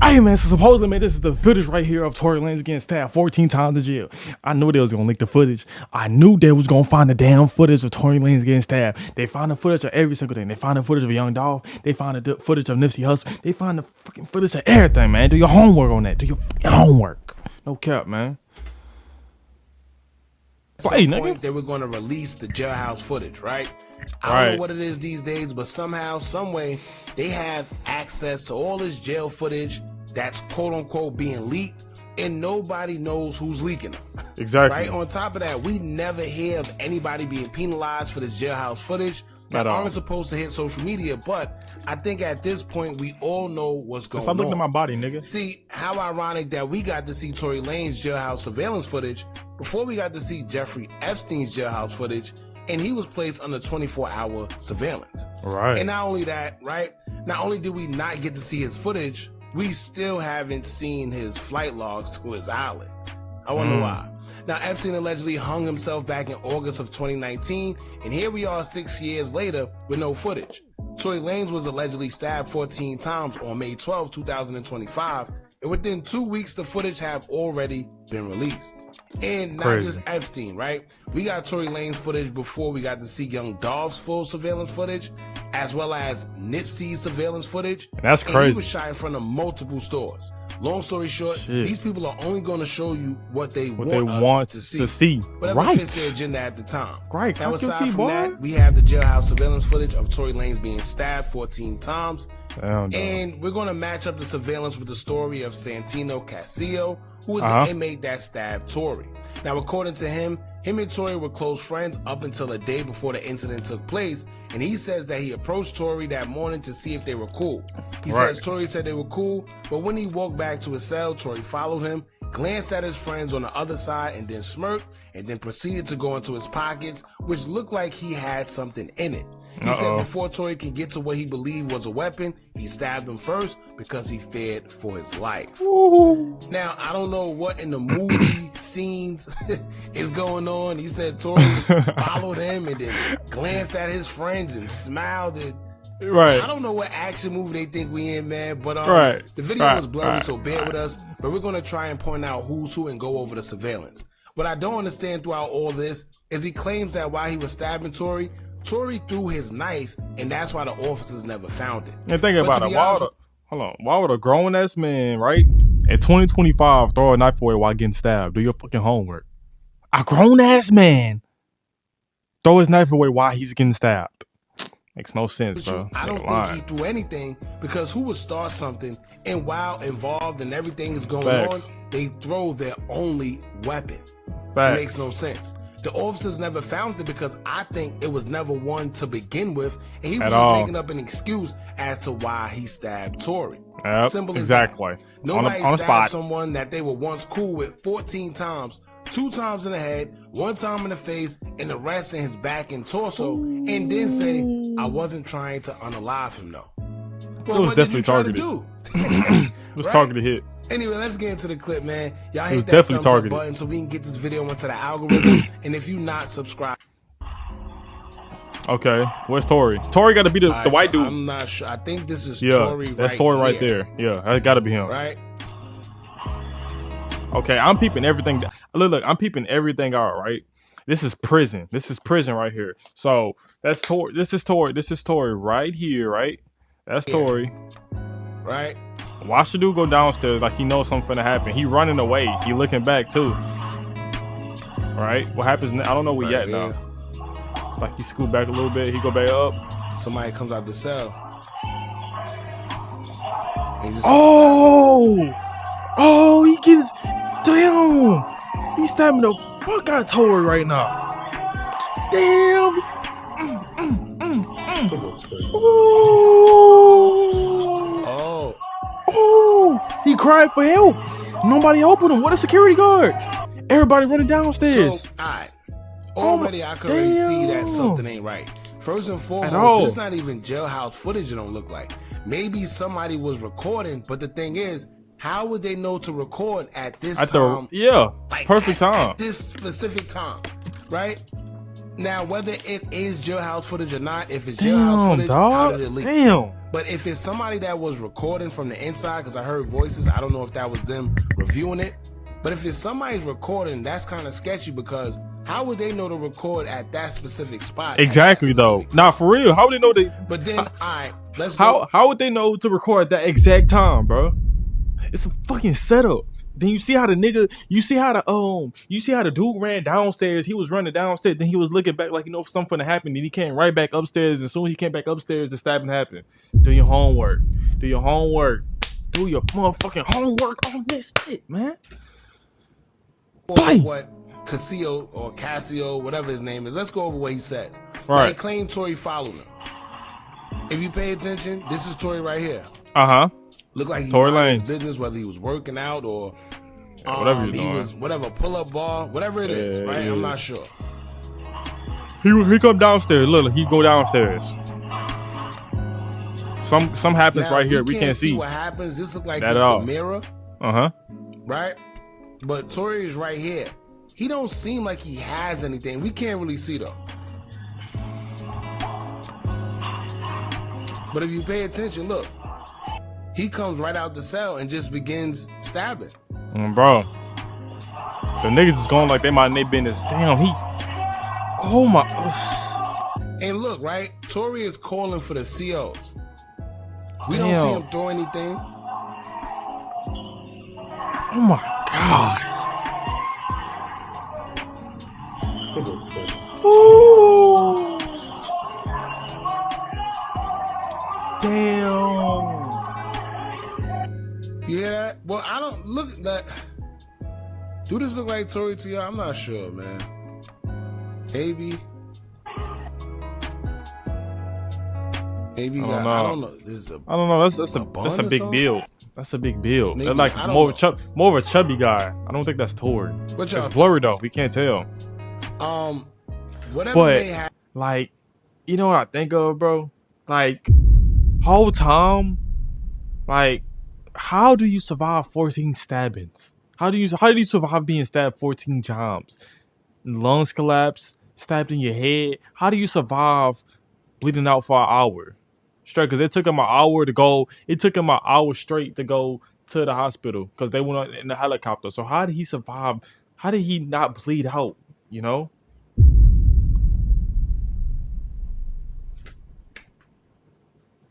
Hey man, so supposedly, man, this is the footage right here of Tory Lanez getting stabbed 14 times in jail. I knew they was gonna leak the footage. I knew they was gonna find the damn footage of Tory Lanez getting stabbed. They found the footage of every single thing. They found the footage of Young Dolph. They found the footage of Nipsey Hussle. They found the fucking footage of everything, man. Do your homework on that. Do your fucking homework. No cap, man. At some point, they were going to release the jailhouse footage, right? I don't know what it is these days, but somehow, some way, they have access to all this jail footage that's quote unquote being leaked, and nobody knows who's leaking them. Exactly. Right? On top of that, we never hear of anybody being penalized for this jailhouse footage that aren't supposed to hit social media, but I think at this point, we all know what's going on. Stop looking at my body, nigga. See, how ironic that we got to see Tory Lanez jailhouse surveillance footage before we got to see Jeffrey Epstein's jailhouse footage, and he was placed under 24-hour surveillance. Right. And not only that, right? Not only did we not get to see his footage, we still haven't seen his flight logs to his island. I wonder why. Now, Epstein allegedly hung himself back in August of 2019, and here we are 6 years later with no footage. Tory Lanez was allegedly stabbed 14 times on May 12, 2025, and within 2 weeks, the footage have already been released. And not just Epstein, right? We got Tory Lanez footage before we got to see Young Dolph's full surveillance footage, as well as Nipsey's surveillance footage. That's crazy. And he was shot in front of multiple stores. Long story short, these people are only going to show you what they want to see. Whatever fits their agenda at the time. Right. Now, aside from that, we have the jailhouse surveillance footage of Tory Lanez being stabbed 14 times. And we're going to match up the surveillance with the story of Santino Castillo, who was an inmate that stabbed Tory. Now, according to him and Tory were close friends up until a day before the incident took place, and he says that he approached Tory that morning to see if they were cool. He says Tory said they were cool, but when he walked back to his cell, Tory followed him, glanced at his friends on the other side, and then smirked, and then proceeded to go into his pockets, which looked like he had something in it. He said before Tory could get to what he believed was a weapon, he stabbed him first because he feared for his life. Ooh. Now, I don't know what in the movie scenes is going on. He said Tory followed him and then glanced at his friends and smiled. I don't know what action movie they think we in, man, but the video was blurry, so bear with us. But we're going to try and point out who's who and go over the surveillance. What I don't understand throughout all this is he claims that while he was stabbing Tory threw his knife, and that's why the officers never found it. And think about it. Why would a grown-ass man, right, in 2025 throw a knife away while getting stabbed? Do your fucking homework. A grown-ass man throw his knife away while he's getting stabbed. Makes no sense, bro. I don't think he threw anything, because who would start something, and while involved and everything is going on, they throw their only weapon. It makes no sense. The officers never found it because I think it was never one to begin with, and he was just making up an excuse as to why he stabbed Tory. Simple as that. Nobody stabbed someone that they were once cool with 14 times, 2 times in the head, 1 time in the face, and the rest in his back and torso, and then say, I wasn't trying to unalive him, though. Well, it was definitely targeted. It was targeted hit. Anyway, let's get into the clip, man. Y'all hit that thumbs up button so we can get this video into the algorithm. And if you not subscribed. Okay, where's Tory? Tory got to be the white dude. I'm not sure. I think this is Tory that's Tory right there. Yeah, that got to be him. Right? Okay, I'm peeping everything. Look, I'm peeping everything out, right? This is prison. This is prison right here. So that's Tory. This is Tory. This is Tory right here, right? That's Tory. Right? Watch the dude go downstairs like he knows something finna happen. He running away. He looking back too. Right? What happens now? I don't know where yet now. It's like he scoot back a little bit. He go back up. Somebody comes out the cell. Oh, he gets damn. He's stabbing the fuck out of Tory right now. Damn. He cried for help. Nobody helping him. What are security guards? Everybody running downstairs. So, already I can already see that something ain't right. First and foremost, this is not even jailhouse footage. It don't look like. Maybe somebody was recording, but the thing is, how would they know to record at this time? Perfect time. At this specific time, right? Now, whether it is jailhouse footage or not, if it's jailhouse footage, how did it leak? But if it's somebody that was recording from the inside, because I heard voices, I don't know if that was them reviewing it. But if it's somebody's recording, that's kind of sketchy, because how would they know to record at that specific spot? Exactly, though. Nah, for real. How would they know they? But then, all right, let's go. How would they know to record at that exact time, bro? It's a fucking setup. Then you see how the nigga, you see how the dude ran downstairs. He was running downstairs. Then he was looking back like, you know, if something happened. Then he came right back upstairs. As soon as he came back upstairs, the stabbing happened. Do your homework. Do your homework. Do your motherfucking homework on this shit, man. What Cassio, whatever his name is. Let's go over what he says. Right. They claim Tory followed him. If you pay attention, this is Tory right here. Look like he Tory minded his Lanez. business, whether he was working out or whatever he doing. was pull-up bar, whatever it is, right? I'm not sure. He come downstairs. Look, he go downstairs. Some happens Now, right here. We can't see what happens. This look like that this at all. the mirror. Right? But Tory is right here. He don't seem like he has anything. We can't really see though. But if you pay attention, look. He comes right out the cell and just begins stabbing. Bro. The niggas is going like they mind their business. Damn, he's... Oh my... And look, right? Tory is calling for the COs. We don't see him throw anything. Oh my gosh. Ooh. Damn. You hear that? Well, I don't look at that. Do this look like Tory to y'all? I'm not sure, man. Maybe. I don't know. I don't know. That's a big build. That's a big build. They're like more of a chubby guy. I don't think that's Tory. It's blurry though. We can't tell. Whatever they have. Like, you know what I think of, bro? Like, whole time, like, how do you survive 14 stabbings? How do you survive being stabbed 14 times? Lungs collapse, stabbed in your head. How do you survive bleeding out for an hour straight? Because it took him an hour to go. It took him an hour straight to go to the hospital because they went in the helicopter. So how did he survive? How did he not bleed out? You know.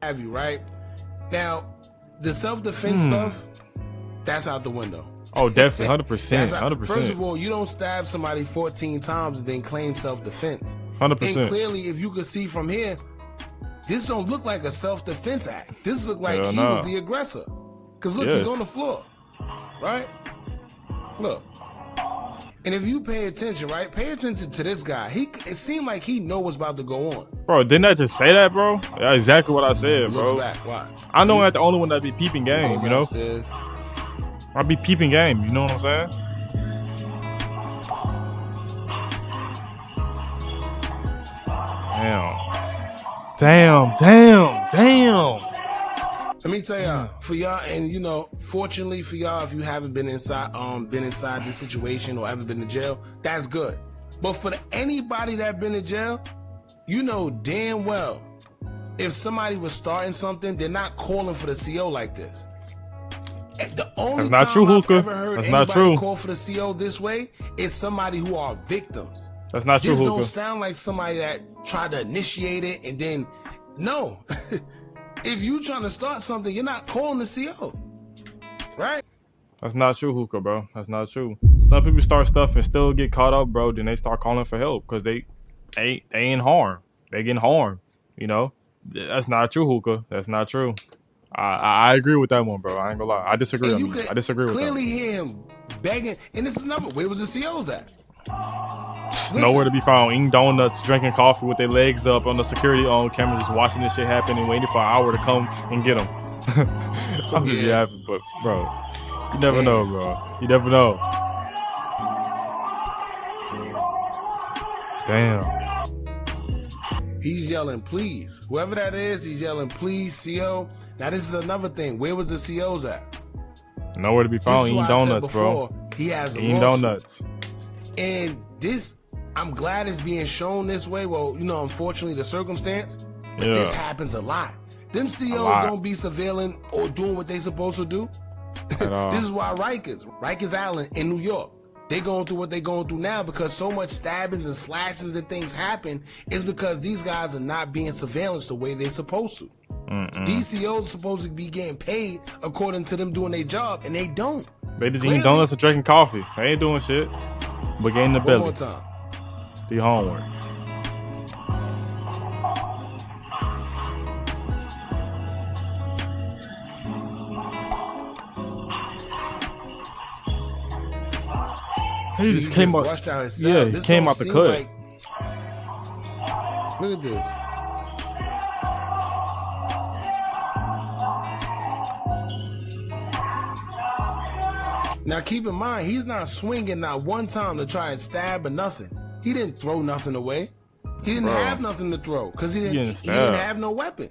Have you right now? The self-defense stuff, that's out the window. Oh, definitely, 100%, 100%. First of all, you don't stab somebody 14 times and then claim self-defense. 100%. And clearly, if you could see from here, this don't look like a self-defense act. This look like he was the aggressor. Because look, he's on the floor, right? Look. And if you pay attention, right? Pay attention to this guy. It seemed like he know what's about to go on. Bro, didn't I just say that, bro? That's exactly what I said, bro. Looks back, watch. I know I'm not the only one that be peeping game, you know? Upstairs. I be peeping game, you know what I'm saying? Damn. Let me tell y'all, for y'all, and you know, fortunately for y'all, if you haven't been inside this situation or ever been to jail, that's good. But for anybody that been in jail, you know damn well, if somebody was starting something, they're not calling for the CO like this. The only That's not true, time I've Hookah. ever heard That's not anybody true. call for the CO this way is somebody who are victims. That's not true, This Hookah. don't sound like somebody that tried to initiate it and then, no. If you trying to start something, you're not calling the CO, right? That's not true, Hookah, bro. That's not true. Some people start stuff and still get caught up, bro. Then they start calling for help because they in harm. They getting harmed, you know? That's not true, Hookah. That's not true. I agree with that one, bro. I ain't gonna lie. I disagree. I disagree with that. Clearly hear him begging. And this is another. Where was the COs at? Nowhere to be found. Eating donuts, drinking coffee with their legs up on the security on camera, just watching this shit happen and waiting for an hour to come and get them. I'm just yapping, but bro, you never know, bro. You never know. Damn. He's yelling, please. Whoever that is, he's yelling, please, CO. Now, this is another thing. Where was the COs at? Nowhere to be found. Eating donuts, bro. He has eating donuts. And this, I'm glad it's being shown this way. Well, you know, unfortunately, the circumstance. But this happens a lot. Them CEOs don't be surveilling or doing what they supposed to do. This is why Rikers Island in New York, they going through what they going through now because so much stabbings and slashings and things happen is because these guys are not being surveillanced the way they're supposed to. These CEOs are supposed to be getting paid according to them doing their job, and they don't. They just eating donuts and drinking coffee. They ain't doing shit. But getting the belly. One more time. The homework. He just came out. Rushed out his Yeah, he came out the cut. Like, look at this. Now keep in mind, he's not swinging not one time to try and stab or nothing. He didn't throw nothing away. He didn't have nothing to throw because he didn't have no weapon.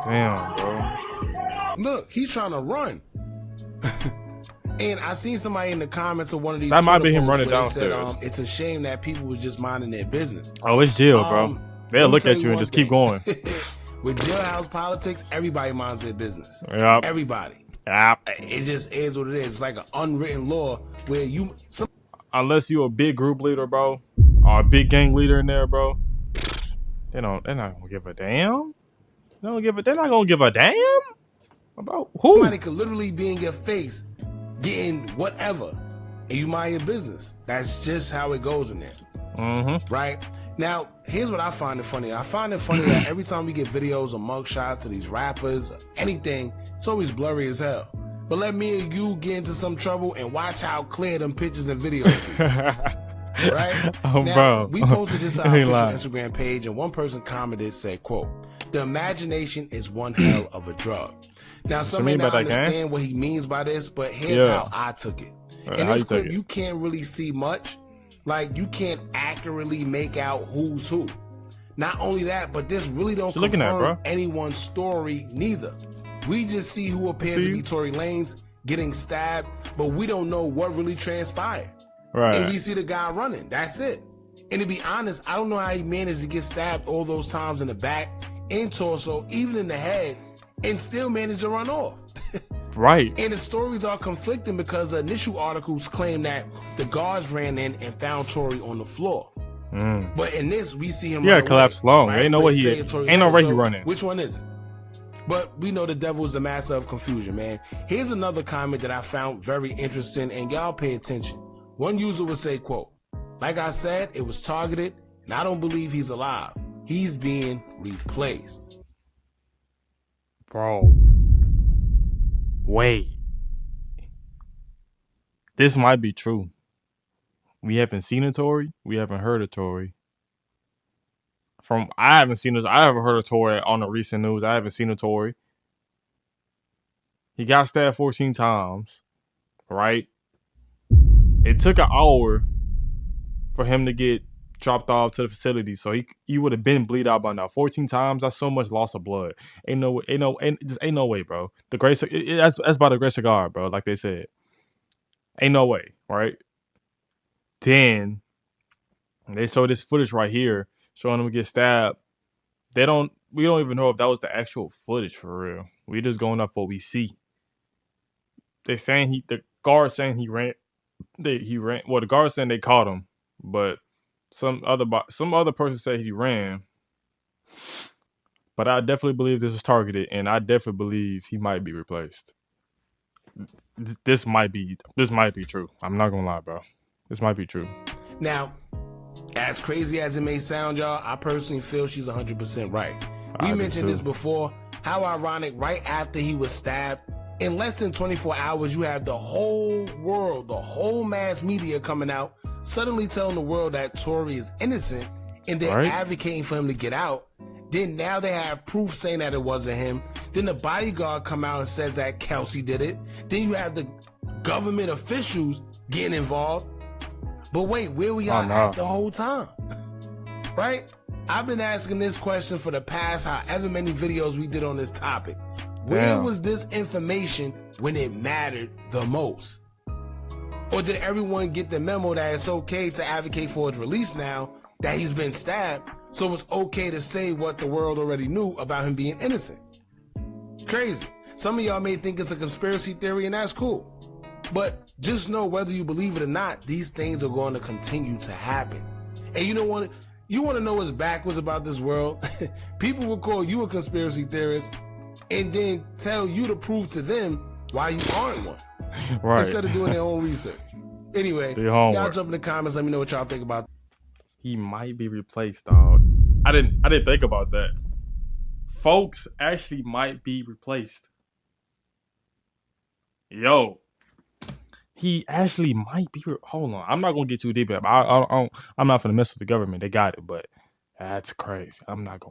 Damn, bro. Look, he's trying to run. And I seen somebody in the comments of one of these. That might be him running downstairs. Said, it's a shame that people was just minding their business. Oh, it's jail, bro. They'll look at you and just keep going. With jailhouse politics, everybody minds their business. Yep. Everybody. Yep. It just is what it is. It's like an unwritten law where you... Unless you a big group leader, bro, or a big gang leader in there, bro, they're not gonna give a damn. They're not gonna give a damn about who. Somebody could literally be in your face getting whatever, and you mind your business. That's just how it goes in there. Right? Now, here's what I find it funny. I find it funny that every time we get videos or mugshots of these rappers, anything, it's always blurry as hell. But let me and you get into some trouble and watch how clear them pictures and videos be. Right? Oh, now, bro. We posted this on our official Instagram page, and one person commented, said, quote, "The imagination is one hell of a drug." Now, some may not understand what he means by this, but here's how I took it. In this clip, you can't really see much. Like, you can't accurately make out who's who. Not only that, but this really don't confirm anyone's story neither. We just see who appears to be Tory Lanez getting stabbed, but we don't know what really transpired. Right. And we see the guy running. That's it. And to be honest, I don't know how he managed to get stabbed all those times in the back and torso, even in the head, and still managed to run off. Right. And the stories are conflicting because the initial articles claim that the guards ran in and found Tory on the floor. But in this, we see him collapse long. Right? Ain't no way ain't no way he running. Which one is it? But we know the devil is the master of confusion, man. Here's another comment that I found very interesting, and y'all pay attention. One user would say, quote, "Like I said, it was targeted, and I don't believe he's alive. He's being replaced." Bro. Wait. This might be true. We haven't seen a Tory. We haven't heard a Tory. I haven't seen this. I haven't heard of Tory on the recent news. I haven't seen a Tory. He got stabbed 14 times, right? It took an hour for him to get dropped off to the facility, so he would have been bleed out by now. 14 times. That's so much loss of blood. Ain't no way, bro. The grace. That's by the grace of God, bro. Like they said, ain't no way, right? Then they show this footage right here, showing him get stabbed. We don't even know if that was the actual footage for real. We just going off what we see. They saying the guard saying he ran. Well, the guard saying they caught him, but some other person said he ran. But I definitely believe this was targeted, and I definitely believe he might be replaced. This might be true. I'm not gonna lie, bro. This might be true. Now, as crazy as it may sound, y'all, I personally feel she's 100% right. We mentioned this before. How ironic, right after he was stabbed, in less than 24 hours, you have the whole world, the whole mass media coming out, suddenly telling the world that Tory is innocent, and they're advocating for him to get out. Then now they have proof saying that it wasn't him. Then the bodyguard come out and says that Kelsey did it. Then you have the government officials getting involved. But wait, where we are at the whole time, right? I've been asking this question for the past however many videos we did on this topic. Where was this information when it mattered the most? Or did everyone get the memo that it's okay to advocate for his release now that he's been stabbed, so it's okay to say what the world already knew about him being innocent? Crazy. Some of y'all may think it's a conspiracy theory, and that's cool. But just know, whether you believe it or not, these things are going to continue to happen. And you want to know what's backwards about this world? People will call you a conspiracy theorist and then tell you to prove to them why you aren't one. Right. Instead of doing their own research. Anyway, y'all jump in the comments. Let me know what y'all think about. He might be replaced, dog. I didn't think about that. Folks actually might be replaced. Yo, he actually might be. Hold on, I'm not gonna get too deep. I'm not gonna mess with the government. They got it, but that's crazy. I'm not gonna.